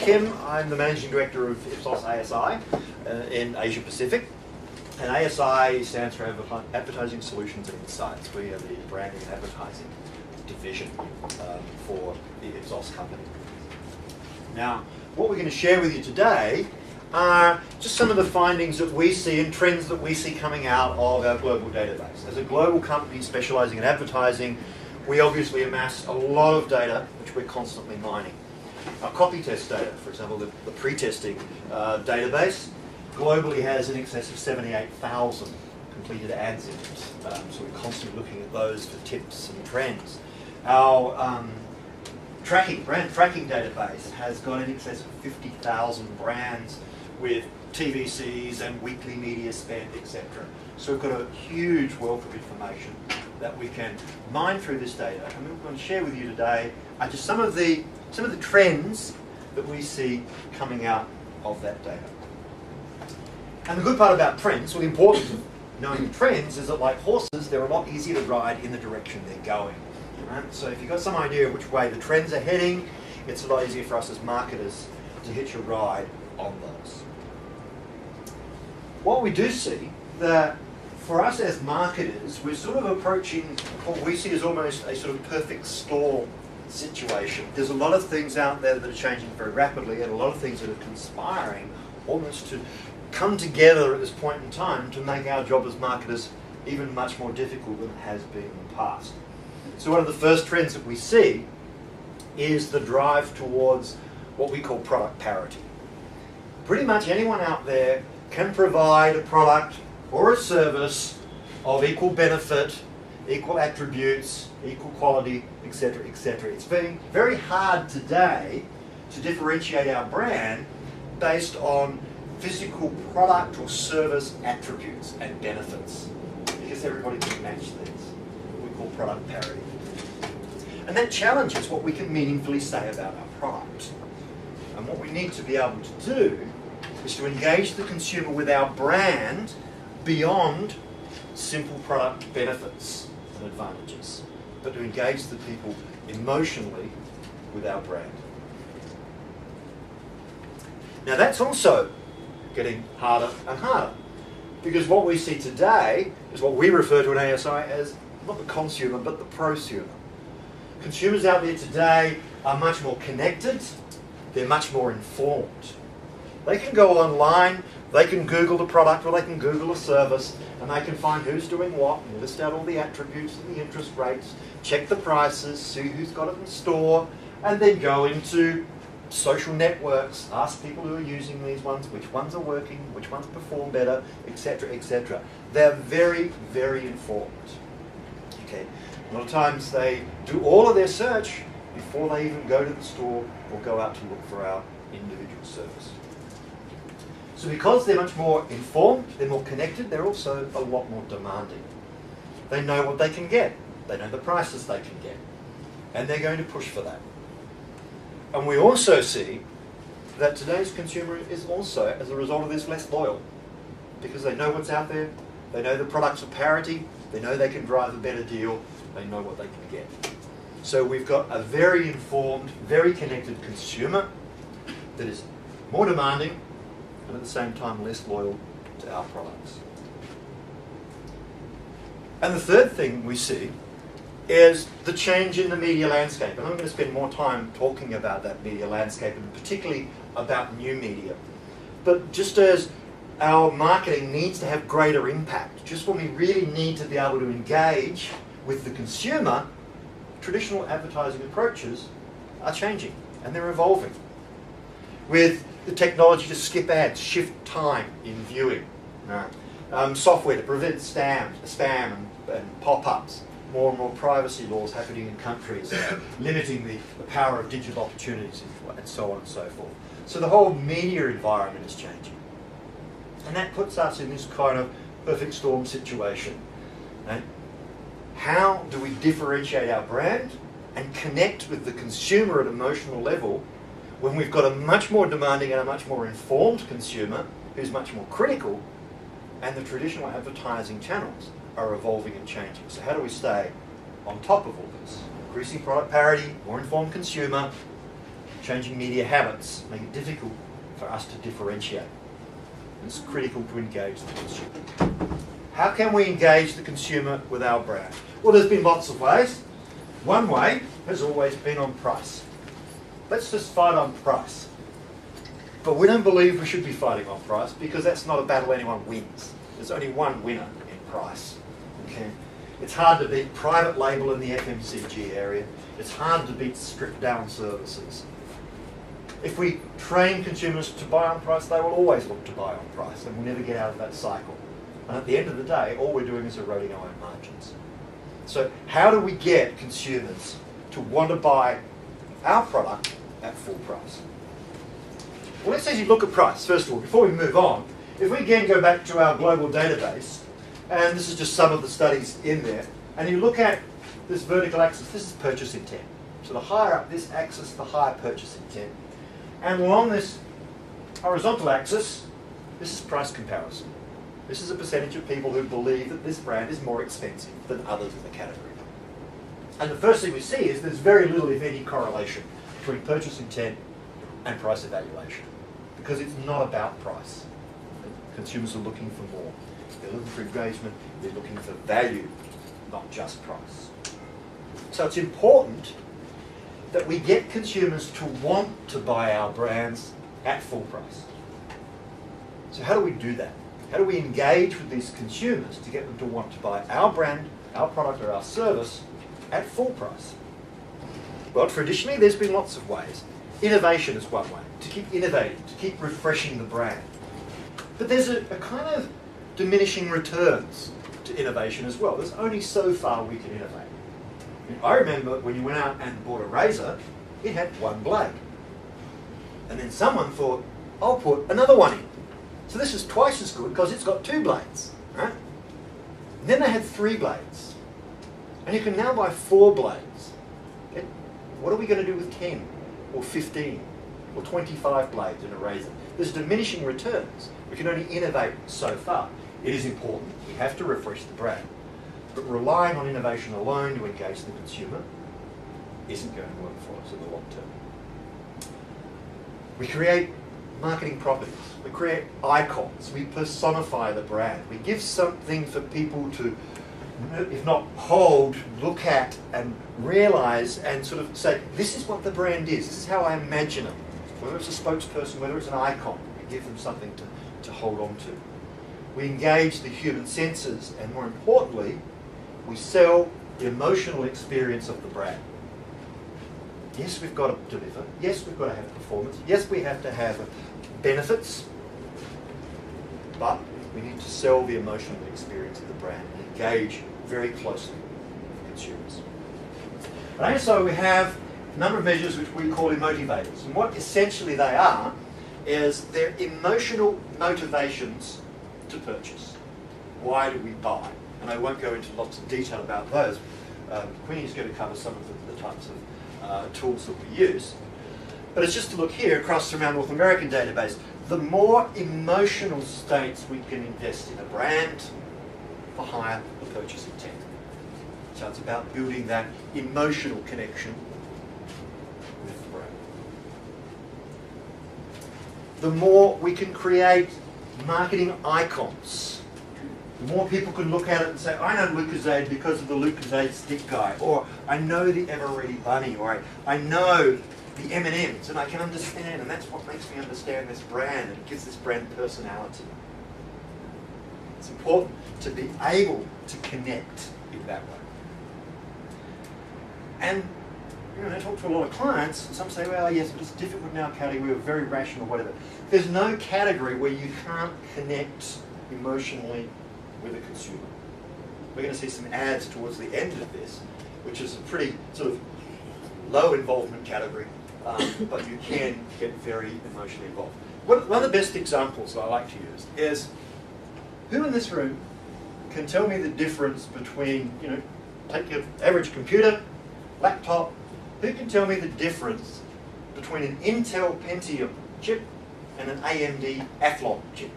Kim. I'm the Managing Director of Ipsos ASI in Asia Pacific. And ASI stands for Advertising Solutions and Insights. We are the branding and advertising division for the Ipsos company. Now, what we're going to share with you today are just some of the findings that we see and trends that we see coming out of our global database. As a global company specialising in advertising, we obviously amass a lot of data which we're constantly mining. Our copy test data, for example, the pre-testing database, globally has in excess of 78,000 completed ad sets. So we're constantly looking at those for tips and trends. Our brand tracking database has got in excess of 50,000 brands with TVCs and weekly media spend, etc. So we've got a huge wealth of information that we can mine through this data, and we're going to share with you today are just some of the trends that we see coming out of that data. And the good part about trends, well, the importance of knowing trends is that, like horses, they're a lot easier to ride in the direction they're going. Right? So if you've got some idea of which way the trends are heading, it's a lot easier for us as marketers to hitch a ride on those. What we do see that for us as marketers, we're sort of approaching what we see as almost a sort of perfect storm situation. There's a lot of things out there that are changing very rapidly, and a lot of things that are conspiring almost to come together at this point in time to make our job as marketers even much more difficult than it has been in the past. So one of the first trends that we see is the drive towards what we call product parity. Pretty much anyone out there can provide a product or a service of equal benefit, equal attributes, equal quality, etc., etc. It's very hard today to differentiate our brand based on physical product or service attributes and benefits, because everybody can match these, what we call product parity. And that challenges what we can meaningfully say about our product. And what we need to be able to do is to engage the consumer with our brand beyond simple product benefits and advantages, but to engage the people emotionally with our brand. Now that's also getting harder and harder, because what we see today is what we refer to in ASI as not the consumer but the prosumer. Consumers out there today are much more connected, they're much more informed. They can go online, they can Google the product or they can Google a service, and they can find who's doing what and list out all the attributes and the interest rates, check the prices, see who's got it in store, and then go into social networks, ask people who are using these ones, which ones are working, which ones perform better, etc., etc. They're very, very informed. Okay. A lot of times they do all of their search before they even go to the store or go out to look for our individual service. So because they're much more informed, they're more connected, they're also a lot more demanding. They know what they can get, they know the prices they can get, and they're going to push for that. And we also see that today's consumer is also, as a result of this, less loyal, because they know what's out there, they know the products are parity, they know they can drive a better deal, they know what they can get. So we've got a very informed, very connected consumer that is more demanding and at the same time less loyal to our products. And the third thing we see is the change in the media landscape. And I'm going to spend more time talking about that media landscape, and particularly about new media. But just as our marketing needs to have greater impact, just when we really need to be able to engage with the consumer, traditional advertising approaches are changing and they're evolving. With the technology to skip ads, shift time in viewing, software to prevent spam and pop-ups, more and more privacy laws happening in countries, limiting the power of digital opportunities, and so on and so forth. So the whole media environment is changing. And that puts us in this kind of perfect storm situation. Right? How do we differentiate our brand and connect with the consumer at an emotional level when we've got a much more demanding and a much more informed consumer who's much more critical, and the traditional advertising channels are evolving and changing? So how do we stay on top of all this? Increasing product parity, more informed consumer, Changing media habits make it difficult for us to differentiate. It's critical to engage the consumer. How can we engage the consumer with our brand? Well, there's been lots of ways. One way has always been on price. Let's just fight on price. But we don't believe we should be fighting on price because that's not a battle anyone wins. There's only one winner in price. Okay? It's hard to beat private label in the FMCG area. It's hard to beat stripped down services. If we train consumers to buy on price, they will always look to buy on price and we'll never get out of that cycle. And at the end of the day, all we're doing is eroding our own margins. So how do we get consumers to want to buy our product at full price? Well, let's actually look at price, first of all. Before we move on, if we again go back to our global database, and this is just some of the studies in there, and you look at this vertical axis, this is purchase intent. So the higher up this axis, the higher purchase intent. And along this horizontal axis, this is price comparison. This is a percentage of people who believe that this brand is more expensive than others in the category. And the first thing we see is there's very little, if any, correlation between purchase intent and price evaluation, because it's not about price. Consumers are looking for more. They're looking for engagement, they're looking for value, not just price. So it's important that we get consumers to want to buy our brands at full price. So how do we do that? How do we engage with these consumers to get them to want to buy our brand, our product or our service at full price? Well, traditionally there's been lots of ways. Innovation is one way, to keep innovating, to keep refreshing the brand. But there's a kind of diminishing returns to innovation as well. There's only so far we can innovate. I remember when you went out and bought a razor, it had one blade. And then someone thought, I'll put another one in. So this is twice as good because it's got 2 blades, right? And then they had 3 blades. And you can now buy 4 blades. Okay? What are we going to do with 10 or 15 or 25 blades in a razor? There's diminishing returns. We can only innovate so far. It is important. We have to refresh the brand. But relying on innovation alone to engage the consumer isn't going to work for us in the long term. We create marketing properties. We create icons. We personify the brand. We give something for people to, if not hold, look at and realize and sort of say, this is what the brand is. This is how I imagine it. Whether it's a spokesperson, whether it's an icon, we give them something to hold on to. We engage the human senses, and more importantly, we sell the emotional experience of the brand. Yes, we've got to deliver. Yes, we've got to have performance. Yes, we have to have benefits. But we need to sell the emotional experience of the brand and engage very closely with consumers. And so we have a number of measures which we call emotivators. And what essentially they are is they're emotional motivations to purchase. Why do we buy? And I won't go into lots of detail about those. Queenie's going to cover some of the types of tools that we use. But it's just to look here across from our North American database. The more emotional states we can invest in a brand, the higher the purchase intent. So it's about building that emotional connection with the brand. The more we can create marketing icons, the more people can look at it and say, I know Lucozade because of the Lucozade stick guy, or I know the Ever Ready Bunny, or I know the M&Ms, and I can understand, and that's what makes me understand this brand, and it gives this brand personality. It's important to be able to connect in that way. And I talk to a lot of clients, and some say, well, yes, but it's difficult in our category, we're very rational, whatever. There's no category where you can't connect emotionally with a consumer. We're going to see some ads towards the end of this, which is a pretty sort of low involvement category, but you can get very emotionally involved. One of the best examples that I like to use is, who in this room can tell me the difference between, take your average computer, laptop, who can tell me the difference between an Intel Pentium chip and an AMD Athlon chip?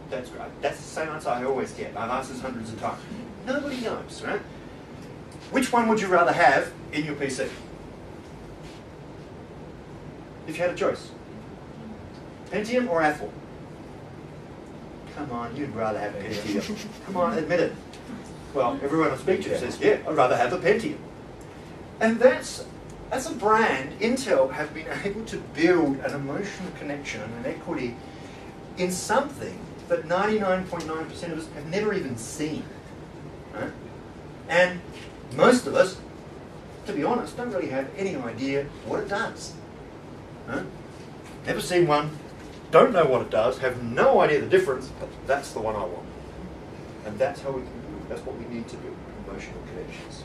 That's great. That's the same answer I always get. I've asked this hundreds of times. Nobody knows, right? Which one would you rather have in your PC? If you had a choice. Pentium or Apple? Come on, you'd rather have Pentium. Come on, admit it. Well, everyone I speak to says, yeah, I'd rather have a Pentium. And that's a brand. Intel have been able to build an emotional connection and an equity in something that 99.9% of us have never even seen. Right? And most of us, to be honest, don't really have any idea what it does. Right? Never seen one, don't know what it does, have no idea the difference, but that's the one I want. And that's how that's what we need to do, emotional connections.